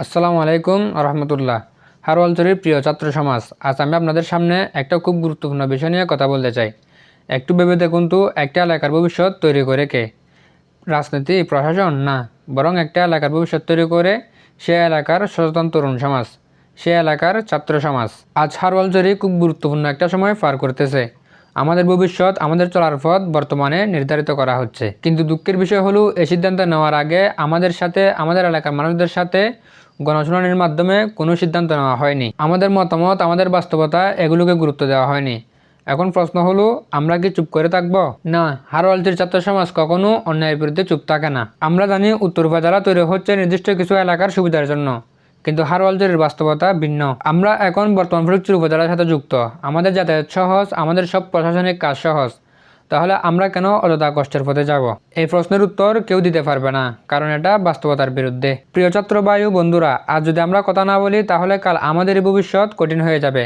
আসসালামু আলাইকুম রহমতুল্লাহ। হারওয়ালচরের প্রিয় ছাত্র সমাজ, আজ আমি আপনাদের সামনে একটা খুব গুরুত্বপূর্ণ বিষয় নিয়ে কথা বলতে চাই। একটু ভেবে দেখুন তো, একটা এলাকার ভবিষ্যৎ তৈরি করে কে? রাজনীতি, প্রশাসন? না, বরং একটা এলাকার ভবিষ্যৎ তৈরি করে সে এলাকার সচেতন তরুণ সমাজ, সে এলাকার ছাত্র সমাজ। আজ হারওয়ালচরি খুব গুরুত্বপূর্ণ একটা সময় পার করতেছে। আমাদের ভবিষ্যৎ, আমাদের চলার পথ বর্তমানে নির্ধারিত করা হচ্ছে। কিন্তু দুঃখের বিষয় হলো, এই সিদ্ধান্ত নেওয়ার আগে আমাদের সাথে, আমাদের এলাকার মানুষদের সাথে গণশুনানির মাধ্যমে কোনো সিদ্ধান্ত নেওয়া হয়নি। আমাদের মতামত, আমাদের বাস্তবতা, এগুলোকে গুরুত্ব দেওয়া হয়নি। এখন প্রশ্ন হলো, আমরা কি চুপ করে থাকবো? না, হারওয়ালচরের ছাত্র সমাজ কখনো অন্যায়ের বিরুদ্ধে চুপ থাকে না। আমরা জানি উত্তর উপজেলা তৈরি হচ্ছে নির্দিষ্ট কিছু এলাকার সুবিধার জন্য, কিন্তু হারওয়ালচরের বাস্তবতা ভিন্ন। আমরা এখন বর্তমান ফটিকছড়ি উপজেলার সাথে যুক্ত, আমাদের যাতায়াত সহজ, আমাদের সব প্রশাসনিক কাজ সহজ। তাহলে আমরা কেন অযথা কষ্টের পথে যাব? এই প্রশ্নের উত্তর কেউ দিতে পারবে না, কারণ এটা বাস্তবতার বিরুদ্ধে। প্রিয় ছাত্র ভাই ও বন্ধুরা, আজ যদি আমরা কথা না বলি, তাহলে কাল আমাদের ভবিষ্যৎ কঠিন হয়ে যাবে।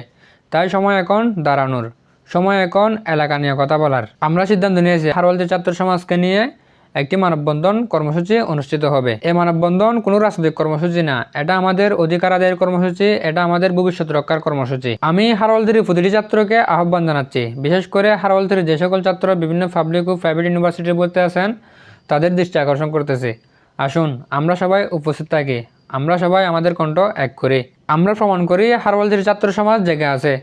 তাই সময় এখন দাঁড়ানোর, সময় এখন এলাকা নিয়ে কথা বলার। আমরা সিদ্ধান্ত নিয়েছি, হারওয়ালচর ছাত্র সমাজকে নিয়ে একটি মানববন্ধন কর্মসূচি অনুষ্ঠিত হবে। এই মানববন্ধন কোনো রাজনৈতিক কর্মসূচি না, এটা আমাদের অধিকার আদায়ের কর্মসূচি, এটা আমাদের ভবিষ্যৎ রক্ষার কর্মসূচি। আমি হারওয়ালচরের প্রতিটি ছাত্রকে আহ্বান জানাচ্ছি, বিশেষ করে হারওয়ালচরের যে সকল ছাত্র বিভিন্ন পাবলিক ও প্রাইভেট ইউনিভার্সিটিতে পড়তে আছেন, তাদের দৃষ্টি আকর্ষণ করতেছি। আসুন আমরা সবাই উপস্থিত থাকি, আমরা সবাই আমাদের কণ্ঠ এক করি, আমরা প্রমাণ করি হারওয়ালচরের ছাত্র সমাজ জেগে আছে।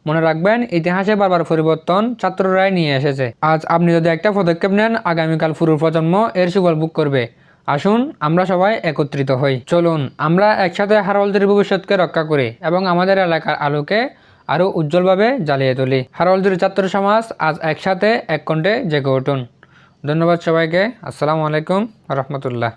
মনে রাখবেন, ইতিহাসে বারবার পরিবর্তন ছাত্ররাই নিয়ে এসেছে। আজ আপনি যদি একটা পদক্ষেপ নেন, আগামীকাল পুরো প্রজন্ম এর সুফল ভোগ করবে। আসুন আমরা সবাই একত্রিত হই। চলুন আমরা একসাথে হারওয়ালচরের ভবিষ্যৎকে রক্ষা করি এবং আমাদের এলাকার আলোকে আরও উজ্জ্বলভাবে জ্বালিয়ে তুলি। হারওয়ালচরের ছাত্র সমাজ আজ একসাথে এক কণ্ঠে জেগে উঠুন। ধন্যবাদ সবাইকে। আসসালামু আলাইকুম রহমতুল্লাহ।